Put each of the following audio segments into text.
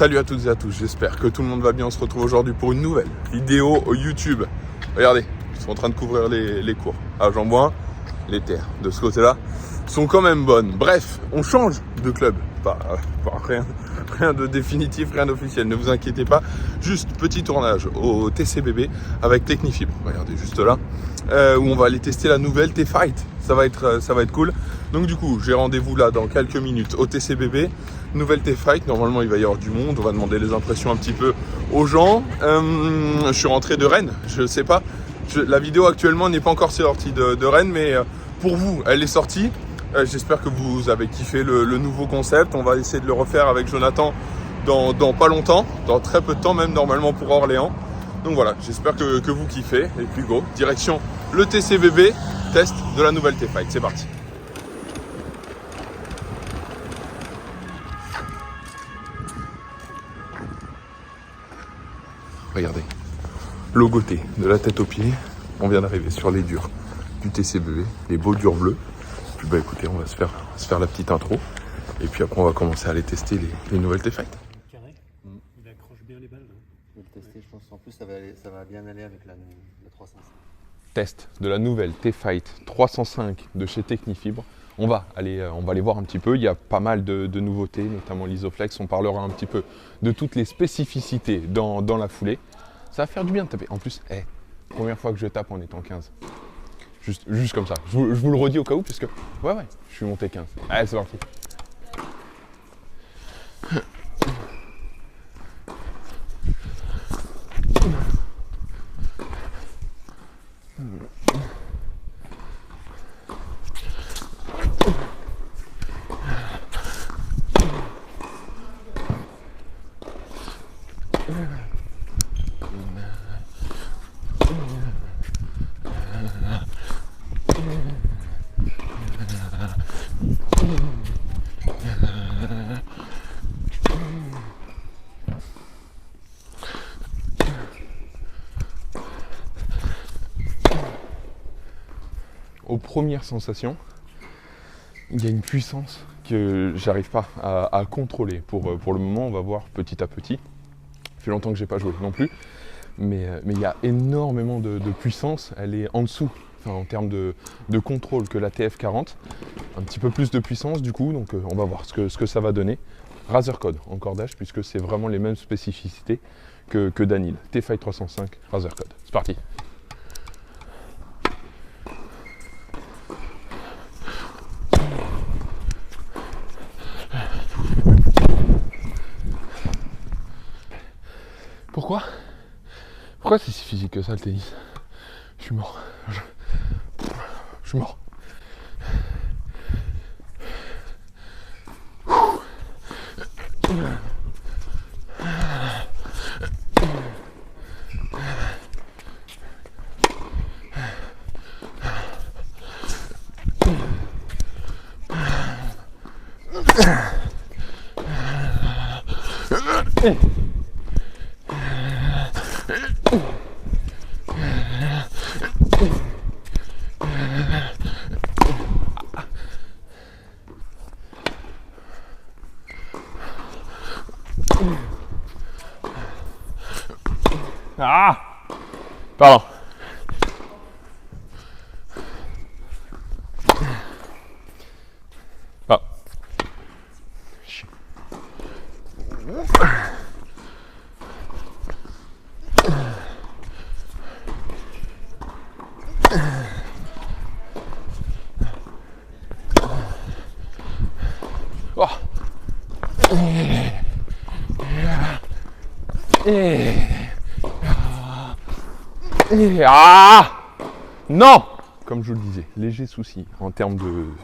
Salut à toutes et à tous, j'espère que tout le monde va bien. On se retrouve aujourd'hui pour une nouvelle vidéo au YouTube. Regardez, ils sont en train de couvrir les cours à Jean-Bouin. Les terres de ce côté-là sont quand même bonnes. Bref, on change de club. Rien de définitif, rien d'officiel, ne vous inquiétez pas. Juste petit tournage au TCBB avec Technifibre. Regardez juste là, où on va aller tester la nouvelle T-Fight. Ça va être cool. Donc du coup, j'ai rendez-vous là dans quelques minutes au TCBB. Nouvelle T-Fight, normalement il va y avoir du monde. On va demander les impressions un petit peu aux gens. Je suis rentré de Rennes, je sais pas. La vidéo actuellement n'est pas encore sortie de Rennes, mais pour vous, elle est sortie. J'espère que vous avez kiffé le nouveau concept. On va essayer de le refaire avec Jonathan dans pas longtemps, dans très peu de temps même normalement pour Orléans. Donc voilà, j'espère que vous kiffez. Et puis go, direction le TCBB, test de la nouvelle T-Fight. C'est parti. Regardez, logoté de la tête aux pieds. On vient d'arriver sur les durs du TCBB, les beaux durs bleus. Puis bah écoutez, on va se faire la petite intro. Et puis après on va commencer à aller tester les nouvelles T-Fight. Carré, il accroche bien les balles. Je vais le tester, je pense. En plus, ça va bien aller avec la 305. Test de la nouvelle T-Fight 305 de chez Technifibre. On va aller voir un petit peu. Il y a pas mal de nouveautés, notamment l'Isoflex. On parlera un petit peu de toutes les spécificités dans la foulée. Ça va faire du bien de taper. En plus, première fois que je tape en étant 15. Juste comme ça. Je vous le redis au cas où, puisque ouais, je suis monté 15. Allez, c'est parti. Aux premières sensations, il y a une puissance que j'arrive pas à contrôler. Pour le moment, on va voir petit à petit. Ça fait longtemps que j'ai pas joué non plus, mais il y a énormément de puissance. Elle est en dessous, en termes de contrôle, que la TF40. Un petit peu plus de puissance du coup, donc on va voir ce que ça va donner. Razer Code en cordage, puisque c'est vraiment les mêmes spécificités que Danil. T-Fight 305, Razer Code. C'est parti. Pourquoi c'est si physique que ça le tennis? Je suis mort. Je suis mort. Ah! Pardon. Ah. Oh. Ah non! Comme je le disais, léger souci en termes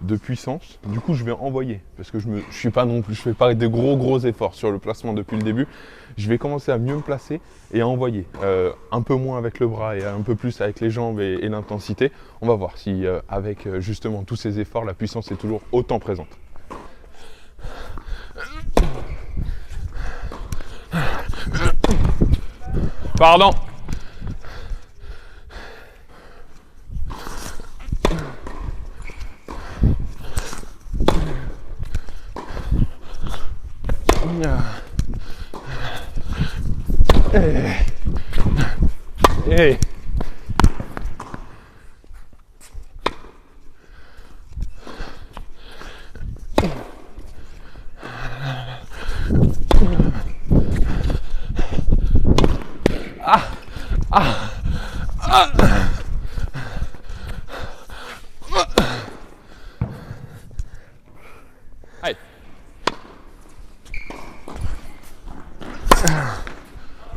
de puissance. Du coup, je vais envoyer, parce que je suis pas non plus, je fais pas des gros efforts sur le placement depuis le début. Je vais commencer à mieux me placer et à envoyer. Un peu moins avec le bras et un peu plus avec les jambes et l'intensité. On va voir si avec justement tous ces efforts, la puissance est toujours autant présente. Pardon. Hey. Allez.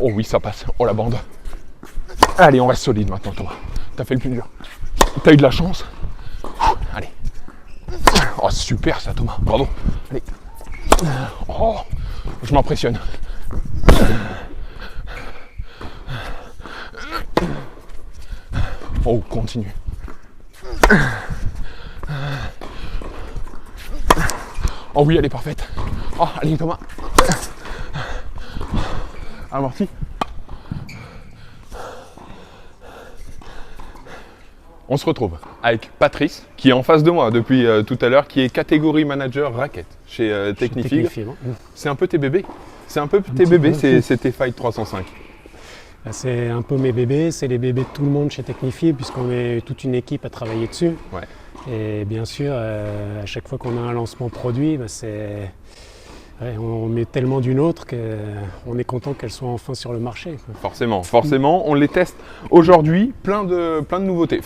Oh oui, ça passe. Oh la bande. Allez, on reste solide maintenant, Thomas. T'as fait le plus dur. T'as eu de la chance. Allez. Oh, super ça, Thomas. Bravo. Allez. Oh, je m'impressionne. Oh, continue. Oh oui, elle est parfaite. Oh, allez, Thomas. Amorti. On se retrouve avec Patrice, qui est en face de moi depuis tout à l'heure, qui est catégorie manager raquette chez Technifig. C'est un peu tes bébés. C'est un peu tes bébés, c'est tes Fight 305. C'est un peu mes bébés, c'est les bébés de tout le monde chez Technifig, puisqu'on est toute une équipe à travailler dessus. Ouais. Et bien sûr, à chaque fois qu'on a un lancement produit, on met tellement d'une autre qu'on est content qu'elle soit enfin sur le marché. Forcément, on les teste aujourd'hui, plein de nouveautés,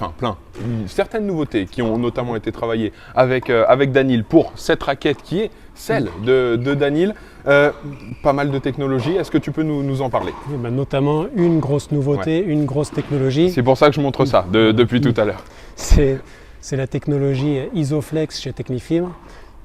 certaines nouveautés qui ont notamment été travaillées avec Danil pour cette raquette qui est celle de Danil. Pas mal de technologies, est-ce que tu peux nous en parler? Notamment une grosse nouveauté, une grosse technologie. C'est pour ça que je montre ça depuis tout à l'heure. C'est la technologie Isoflex chez Technifib.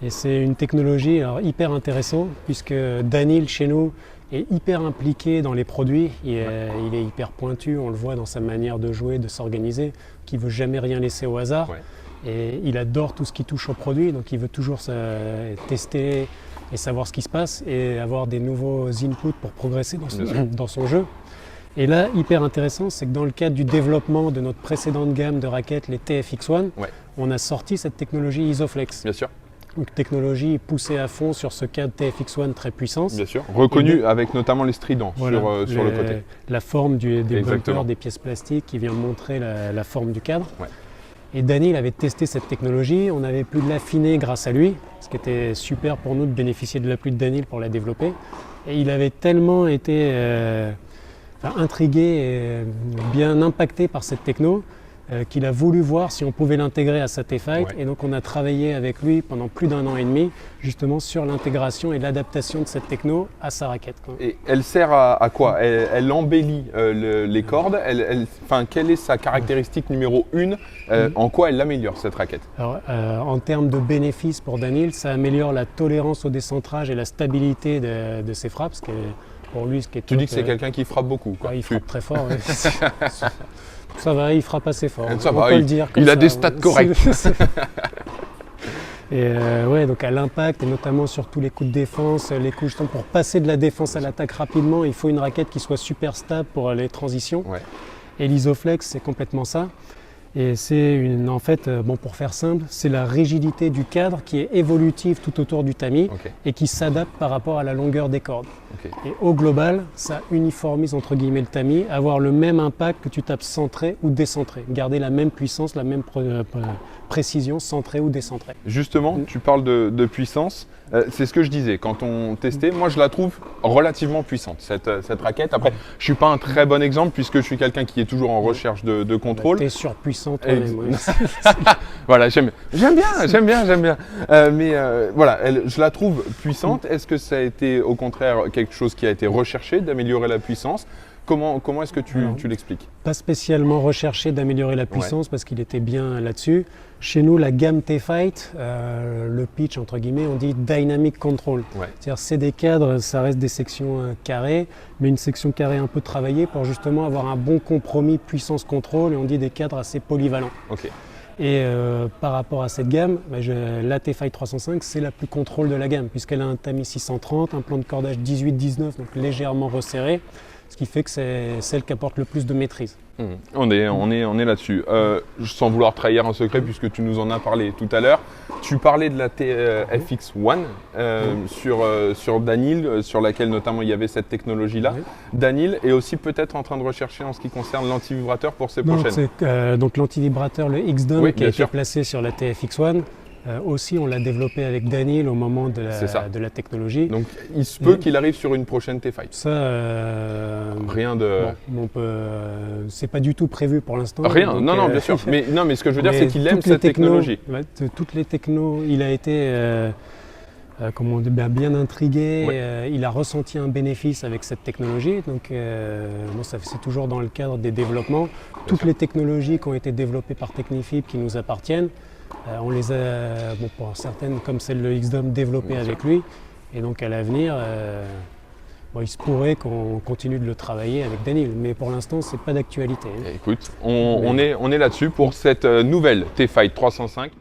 Et c'est une technologie hyper intéressante puisque Danil chez nous est hyper impliqué dans les produits. Il est hyper pointu, on le voit dans sa manière de jouer, de s'organiser, qui ne veut jamais rien laisser au hasard. Ouais. Et il adore tout ce qui touche au produit, donc il veut toujours tester et savoir ce qui se passe et avoir des nouveaux inputs pour progresser dans son jeu. Et là, hyper intéressant, c'est que dans le cadre du développement de notre précédente gamme de raquettes, les TFX1, on a sorti cette technologie Isoflex. Bien sûr. Donc technologie poussée à fond sur ce cadre TFX1 très puissance. Bien sûr, reconnu avec notamment les stridents sur le côté. La forme des bumpers, des pièces plastiques qui vient montrer la forme du cadre. Ouais. Et Danil avait testé cette technologie, on avait pu l'affiner grâce à lui, ce qui était super pour nous de bénéficier de l'appui de Danil pour la développer. Et il avait tellement été intrigué et bien impacté par cette techno qu'il a voulu voir si on pouvait l'intégrer à sa T-Fight. Ouais. Et donc on a travaillé avec lui pendant plus d'1 an et demi justement sur l'intégration et l'adaptation de cette techno à sa raquette. Et elle sert à quoi? Elle embellit les cordes. Quelle est sa caractéristique numéro 1? En quoi elle l'améliore cette raquette? Alors, en termes de bénéfices pour Danil, ça améliore la tolérance au décentrage et la stabilité de ses frappes. Ce qui est, pour lui, ce qui est tu dis que c'est quelqu'un qui frappe beaucoup, quoi. Il frappe très fort. Ça va, il frappe assez fort. Ça va, il a des stats corrects. Et donc à l'impact, et notamment sur tous les coups de défense, les coups justement pour passer de la défense à l'attaque rapidement, il faut une raquette qui soit super stable pour les transitions. Ouais. Et l'Isoflex, c'est complètement ça. Et c'est pour faire simple, c'est la rigidité du cadre qui est évolutive tout autour du tamis et qui s'adapte par rapport à la longueur des cordes. Et au global, ça uniformise entre guillemets le tamis, avoir le même impact que tu tapes centré ou décentré, garder la même puissance, la même précision centrée ou décentrée. Justement, tu parles de puissance. C'est ce que je disais quand on testait. Moi, je la trouve relativement puissante, cette raquette. Après, je ne suis pas un très bon exemple puisque je suis quelqu'un qui est toujours en recherche de contrôle. Tu es surpuissant toi-même. Voilà, j'aime bien. Je la trouve puissante. Est-ce que ça a été au contraire quelque chose qui a été recherché d'améliorer la puissance? Comment est-ce que tu l'expliques? Pas spécialement recherché d'améliorer la puissance parce qu'il était bien là-dessus. Chez nous, la gamme T-Fight, le pitch, entre guillemets, on dit Dynamic Control. C'est-à-dire c'est des cadres, ça reste des sections carrées, mais une section carrée un peu travaillée pour justement avoir un bon compromis puissance-contrôle et on dit des cadres assez polyvalents. Et par rapport à cette gamme, la T-Fight 305, c'est la plus contrôle de la gamme puisqu'elle a un tamis 630, un plan de cordage 18-19, donc légèrement resserré. ce qui fait que c'est celle qui apporte le plus de maîtrise. On est là-dessus. Sans vouloir trahir un secret, puisque tu nous en as parlé tout à l'heure, tu parlais de la TFX1 sur Danil, sur laquelle notamment il y avait cette technologie-là. Oui. Danil est aussi peut-être en train de rechercher en ce qui concerne l'antivibrateur pour ses prochaines. Donc l'antivibrateur, le X-Dome, Oui, qui a bien sûr. été placé sur la TFX1, aussi on l'a développé avec Danil au moment de la technologie. Donc il se peut qu'il arrive sur une prochaine T-Fight. Ça, Rien de... c'est pas du tout prévu pour l'instant. Rien, Donc, non, bien sûr. Mais ce que je veux dire, c'est qu'il aime toutes les cette technologie. Toutes les technos, il a été bien intrigué, Ouais. il a ressenti un bénéfice avec cette technologie. Donc, c'est toujours dans le cadre des développements. Toutes les technologies qui ont été développées par Technifib qui nous appartiennent, on les a, pour certaines, comme celle de X-Dome, développées avec lui. Et donc, à l'avenir, il se pourrait qu'on continue de le travailler avec Danil. Mais pour l'instant, ce n'est pas d'actualité. Écoute, on est là-dessus pour cette nouvelle T-Fight 305.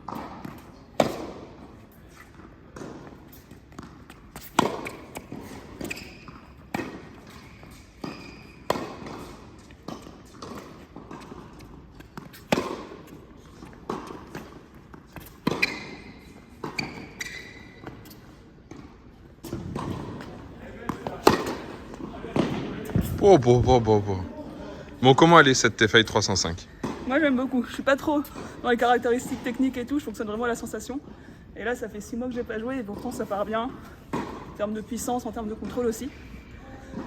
Bon, comment elle est cette T-Fight 305? Moi j'aime beaucoup, je suis pas trop dans les caractéristiques techniques et tout, je fonctionne vraiment à la sensation. Et là ça fait 6 mois que j'ai pas joué et pourtant ça part bien, en termes de puissance, en termes de contrôle aussi.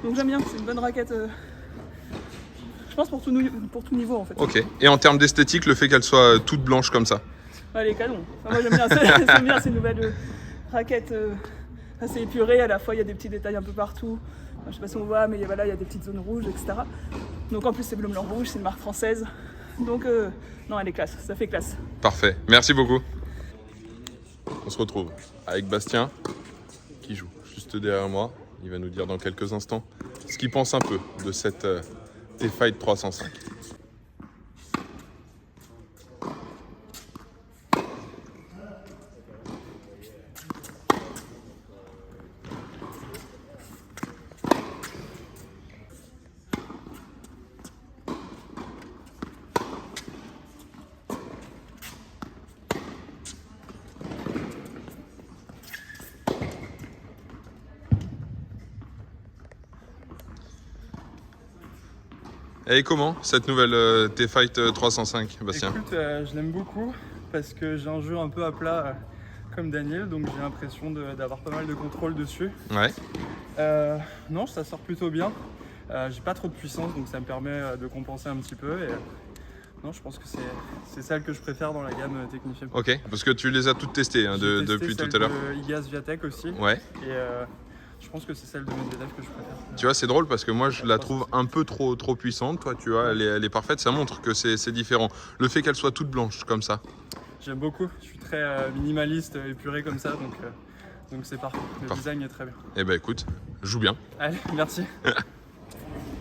Donc j'aime bien, c'est une bonne raquette, je pense pour tout niveau en fait. Ok. Et en termes d'esthétique, le fait qu'elle soit toute blanche comme ça? Ouais, les canons, enfin, moi j'aime bien, j'aime bien ces nouvelles raquettes assez épurées, à la fois il y a des petits détails un peu partout. Je sais pas si on voit, mais il y a des petites zones rouges, etc. Donc en plus c'est bleu, blanc, rouge, c'est une marque française. Donc non, elle est classe, ça fait classe. Parfait, merci beaucoup. On se retrouve avec Bastien qui joue juste derrière moi. Il va nous dire dans quelques instants ce qu'il pense un peu de cette T-Fight 305. Et comment cette nouvelle T-Fight 305, Bastien? Écoute, je l'aime beaucoup parce que j'ai un jeu un peu à plat comme Daniel, donc j'ai l'impression d'avoir pas mal de contrôle dessus. Ouais. Non, ça sort plutôt bien. J'ai pas trop de puissance, donc ça me permet de compenser un petit peu. Et, non, je pense que c'est celle que je préfère dans la gamme Technifib. Ok, parce que tu les as toutes testées hein, J'ai testé depuis tout celle à l'heure. de Igaz Viatech aussi. Ouais. Et je pense que c'est celle de Medvedev que je préfère. Tu vois, c'est drôle parce que moi je la trouve un peu trop puissante. Toi, tu vois, elle est parfaite. Ça montre que c'est différent. Le fait qu'elle soit toute blanche comme ça. J'aime beaucoup. Je suis très minimaliste, épuré comme ça, donc c'est parfait. Le Parfait. design est très bien. Eh ben écoute, joue bien. Allez, merci.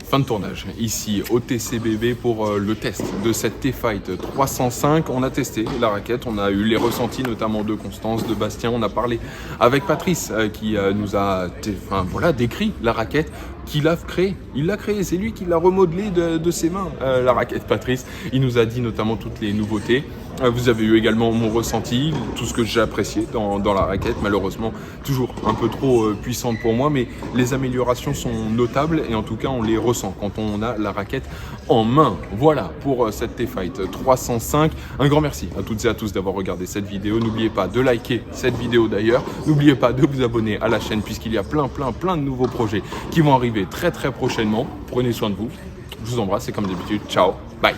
Fin de tournage, ici au TCBB pour le test de cette T-Fight 305. On a testé la raquette, on a eu les ressentis notamment de Constance, de Bastien. On a parlé avec Patrice qui nous a décrit la raquette qu'il a créée. Il l'a créée, c'est lui qui l'a remodelée de ses mains, la raquette Patrice. Il nous a dit notamment toutes les nouveautés. Vous avez eu également mon ressenti, tout ce que j'ai apprécié dans la raquette. Malheureusement, toujours un peu trop puissante pour moi, mais les améliorations sont notables et en tout cas, on les ressent quand on a la raquette en main. Voilà pour cette T-Fight 305. Un grand merci à toutes et à tous d'avoir regardé cette vidéo. N'oubliez pas de liker cette vidéo d'ailleurs. N'oubliez pas de vous abonner à la chaîne puisqu'il y a plein de nouveaux projets qui vont arriver très prochainement. Prenez soin de vous. Je vous embrasse et comme d'habitude, ciao, bye.